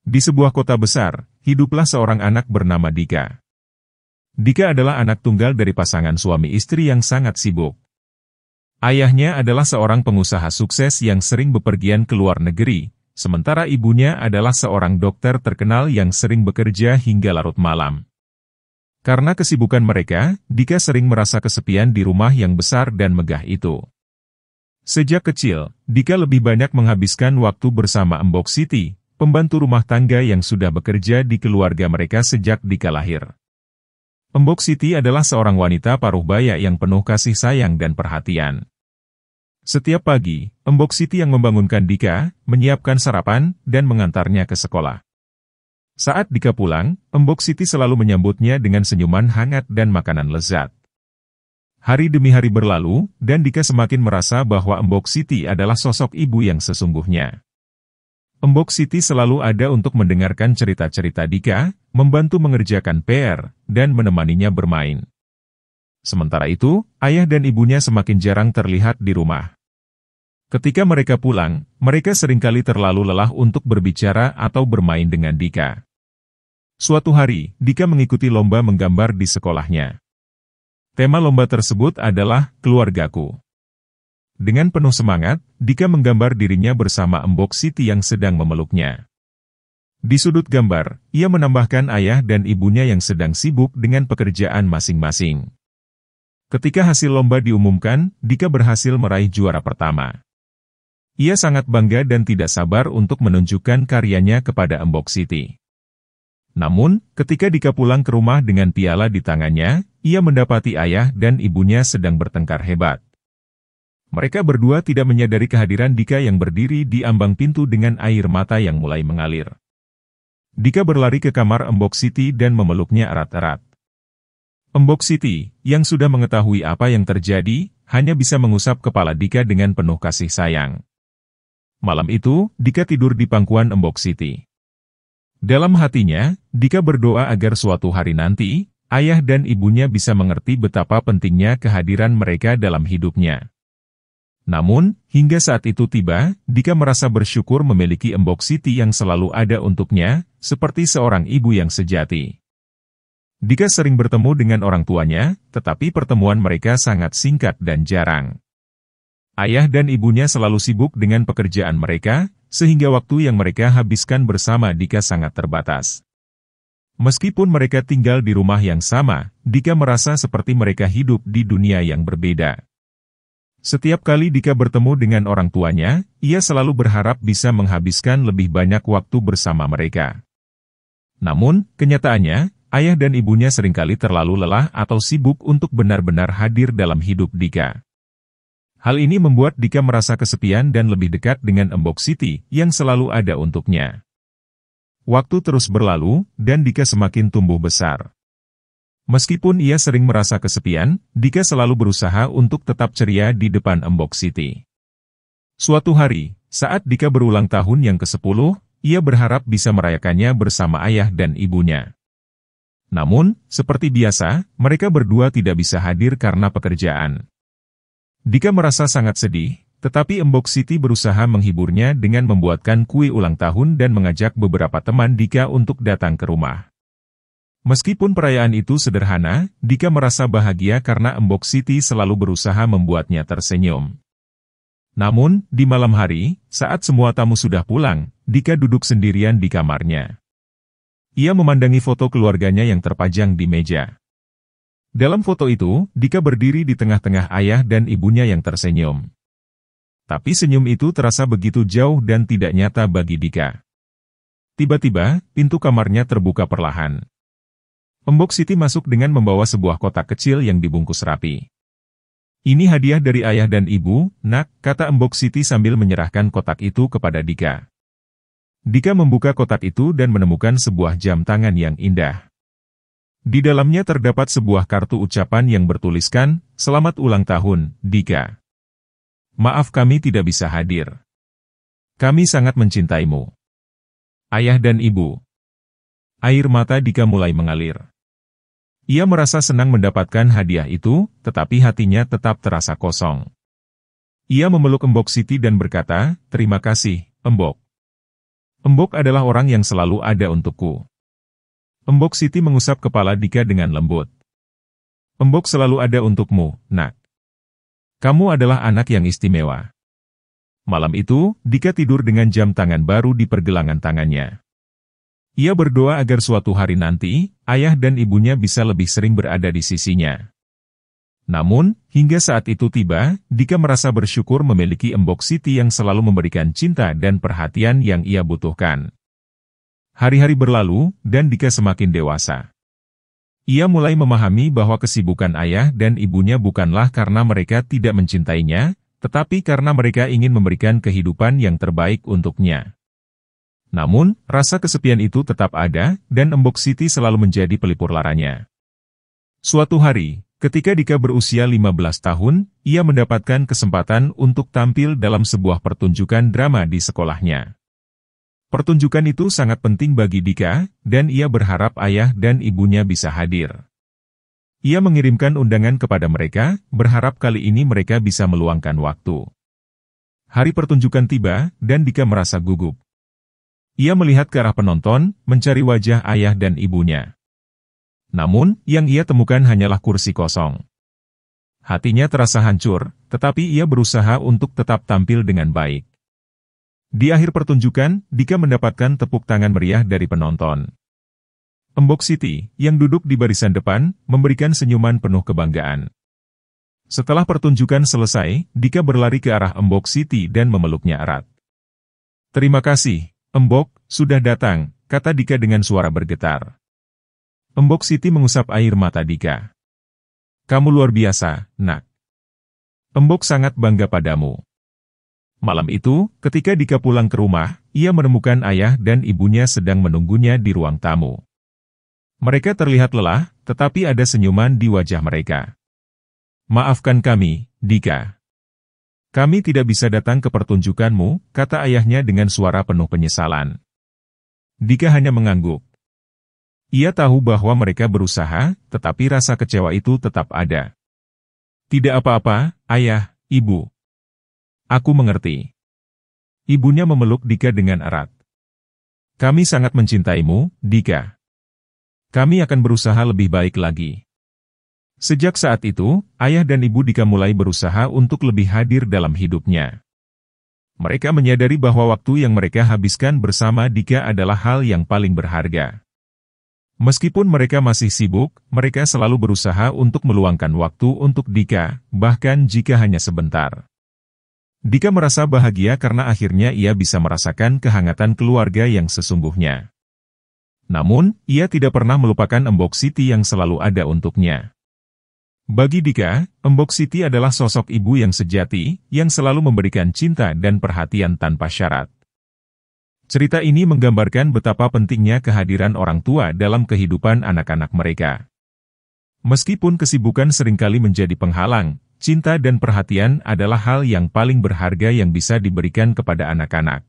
Di sebuah kota besar, hiduplah seorang anak bernama Dika. Dika adalah anak tunggal dari pasangan suami istri yang sangat sibuk. Ayahnya adalah seorang pengusaha sukses yang sering bepergian ke luar negeri, sementara ibunya adalah seorang dokter terkenal yang sering bekerja hingga larut malam. Karena kesibukan mereka, Dika sering merasa kesepian di rumah yang besar dan megah itu. Sejak kecil, Dika lebih banyak menghabiskan waktu bersama Mbok Siti, pembantu rumah tangga yang sudah bekerja di keluarga mereka sejak Dika lahir. Mbok Siti adalah seorang wanita paruh baya yang penuh kasih sayang dan perhatian. Setiap pagi, Mbok Siti yang membangunkan Dika, menyiapkan sarapan, dan mengantarnya ke sekolah. Saat Dika pulang, Mbok Siti selalu menyambutnya dengan senyuman hangat dan makanan lezat. Hari demi hari berlalu, dan Dika semakin merasa bahwa Mbok Siti adalah sosok ibu yang sesungguhnya. Mbok Siti selalu ada untuk mendengarkan cerita-cerita Dika, membantu mengerjakan PR, dan menemaninya bermain. Sementara itu, ayah dan ibunya semakin jarang terlihat di rumah. Ketika mereka pulang, mereka seringkali terlalu lelah untuk berbicara atau bermain dengan Dika. Suatu hari, Dika mengikuti lomba menggambar di sekolahnya. Tema lomba tersebut adalah Keluargaku. Dengan penuh semangat, Dika menggambar dirinya bersama Mbok Siti yang sedang memeluknya. Di sudut gambar, ia menambahkan ayah dan ibunya yang sedang sibuk dengan pekerjaan masing-masing. Ketika hasil lomba diumumkan, Dika berhasil meraih juara pertama. Ia sangat bangga dan tidak sabar untuk menunjukkan karyanya kepada Mbok Siti. Namun, ketika Dika pulang ke rumah dengan piala di tangannya, ia mendapati ayah dan ibunya sedang bertengkar hebat. Mereka berdua tidak menyadari kehadiran Dika yang berdiri di ambang pintu dengan air mata yang mulai mengalir. Dika berlari ke kamar Mbok Siti dan memeluknya erat-erat. Mbok Siti, yang sudah mengetahui apa yang terjadi, hanya bisa mengusap kepala Dika dengan penuh kasih sayang. Malam itu, Dika tidur di pangkuan Mbok Siti. Dalam hatinya, Dika berdoa agar suatu hari nanti, ayah dan ibunya bisa mengerti betapa pentingnya kehadiran mereka dalam hidupnya. Namun, hingga saat itu tiba, Dika merasa bersyukur memiliki Mbok Siti yang selalu ada untuknya, seperti seorang ibu yang sejati. Dika sering bertemu dengan orang tuanya, tetapi pertemuan mereka sangat singkat dan jarang. Ayah dan ibunya selalu sibuk dengan pekerjaan mereka, sehingga waktu yang mereka habiskan bersama Dika sangat terbatas. Meskipun mereka tinggal di rumah yang sama, Dika merasa seperti mereka hidup di dunia yang berbeda. Setiap kali Dika bertemu dengan orang tuanya, ia selalu berharap bisa menghabiskan lebih banyak waktu bersama mereka. Namun, kenyataannya, ayah dan ibunya seringkali terlalu lelah atau sibuk untuk benar-benar hadir dalam hidup Dika. Hal ini membuat Dika merasa kesepian dan lebih dekat dengan Mbok Siti yang selalu ada untuknya. Waktu terus berlalu, dan Dika semakin tumbuh besar. Meskipun ia sering merasa kesepian, Dika selalu berusaha untuk tetap ceria di depan Mbok Siti. Suatu hari, saat Dika berulang tahun yang ke-10, ia berharap bisa merayakannya bersama ayah dan ibunya. Namun, seperti biasa, mereka berdua tidak bisa hadir karena pekerjaan. Dika merasa sangat sedih, tetapi Mbok Siti berusaha menghiburnya dengan membuatkan kue ulang tahun dan mengajak beberapa teman Dika untuk datang ke rumah. Meskipun perayaan itu sederhana, Dika merasa bahagia karena Mbok Siti selalu berusaha membuatnya tersenyum. Namun, di malam hari, saat semua tamu sudah pulang, Dika duduk sendirian di kamarnya. Ia memandangi foto keluarganya yang terpajang di meja. Dalam foto itu, Dika berdiri di tengah-tengah ayah dan ibunya yang tersenyum. Tapi senyum itu terasa begitu jauh dan tidak nyata bagi Dika. Tiba-tiba, pintu kamarnya terbuka perlahan. Mbok Siti masuk dengan membawa sebuah kotak kecil yang dibungkus rapi. "Ini hadiah dari ayah dan ibu, nak," kata Mbok Siti sambil menyerahkan kotak itu kepada Dika. Dika membuka kotak itu dan menemukan sebuah jam tangan yang indah. Di dalamnya terdapat sebuah kartu ucapan yang bertuliskan, "Selamat ulang tahun, Dika. Maaf kami tidak bisa hadir. Kami sangat mencintaimu. Ayah dan ibu." Air mata Dika mulai mengalir. Ia merasa senang mendapatkan hadiah itu, tetapi hatinya tetap terasa kosong. Ia memeluk Mbok Siti dan berkata, "Terima kasih, Mbok." Embok adalah orang yang selalu ada untukku. Embok Siti mengusap kepala Dika dengan lembut. Embok selalu ada untukmu, nak. Kamu adalah anak yang istimewa. Malam itu, Dika tidur dengan jam tangan baru di pergelangan tangannya. Ia berdoa agar suatu hari nanti, ayah dan ibunya bisa lebih sering berada di sisinya. Namun, hingga saat itu tiba, Dika merasa bersyukur memiliki Embok Siti yang selalu memberikan cinta dan perhatian yang ia butuhkan. Hari-hari berlalu, dan Dika semakin dewasa. Ia mulai memahami bahwa kesibukan ayah dan ibunya bukanlah karena mereka tidak mencintainya, tetapi karena mereka ingin memberikan kehidupan yang terbaik untuknya. Namun, rasa kesepian itu tetap ada, dan Embok Siti selalu menjadi pelipur laranya. Suatu hari, ketika Dika berusia 15 tahun, ia mendapatkan kesempatan untuk tampil dalam sebuah pertunjukan drama di sekolahnya. Pertunjukan itu sangat penting bagi Dika, dan ia berharap ayah dan ibunya bisa hadir. Ia mengirimkan undangan kepada mereka, berharap kali ini mereka bisa meluangkan waktu. Hari pertunjukan tiba, dan Dika merasa gugup. Ia melihat ke arah penonton, mencari wajah ayah dan ibunya. Namun, yang ia temukan hanyalah kursi kosong. Hatinya terasa hancur, tetapi ia berusaha untuk tetap tampil dengan baik. Di akhir pertunjukan, Dika mendapatkan tepuk tangan meriah dari penonton. Embok Siti, yang duduk di barisan depan, memberikan senyuman penuh kebanggaan. Setelah pertunjukan selesai, Dika berlari ke arah Embok Siti dan memeluknya erat. "Terima kasih, Embok, sudah datang," kata Dika dengan suara bergetar. Embok Siti mengusap air mata Dika. "Kamu luar biasa, nak. Embok sangat bangga padamu." Malam itu, ketika Dika pulang ke rumah, ia menemukan ayah dan ibunya sedang menunggunya di ruang tamu. Mereka terlihat lelah, tetapi ada senyuman di wajah mereka. "Maafkan kami, Dika. Kami tidak bisa datang ke pertunjukanmu," kata ayahnya dengan suara penuh penyesalan. Dika hanya mengangguk. Ia tahu bahwa mereka berusaha, tetapi rasa kecewa itu tetap ada. "Tidak apa-apa, ayah, ibu. Aku mengerti." Ibunya memeluk Dika dengan erat. "Kami sangat mencintaimu, Dika. Kami akan berusaha lebih baik lagi." Sejak saat itu, ayah dan ibu Dika mulai berusaha untuk lebih hadir dalam hidupnya. Mereka menyadari bahwa waktu yang mereka habiskan bersama Dika adalah hal yang paling berharga. Meskipun mereka masih sibuk, mereka selalu berusaha untuk meluangkan waktu untuk Dika, bahkan jika hanya sebentar. Dika merasa bahagia karena akhirnya ia bisa merasakan kehangatan keluarga yang sesungguhnya. Namun, ia tidak pernah melupakan Embok Siti yang selalu ada untuknya. Bagi Dika, Embok Siti adalah sosok ibu yang sejati, yang selalu memberikan cinta dan perhatian tanpa syarat. Cerita ini menggambarkan betapa pentingnya kehadiran orang tua dalam kehidupan anak-anak mereka. Meskipun kesibukan seringkali menjadi penghalang, cinta dan perhatian adalah hal yang paling berharga yang bisa diberikan kepada anak-anak.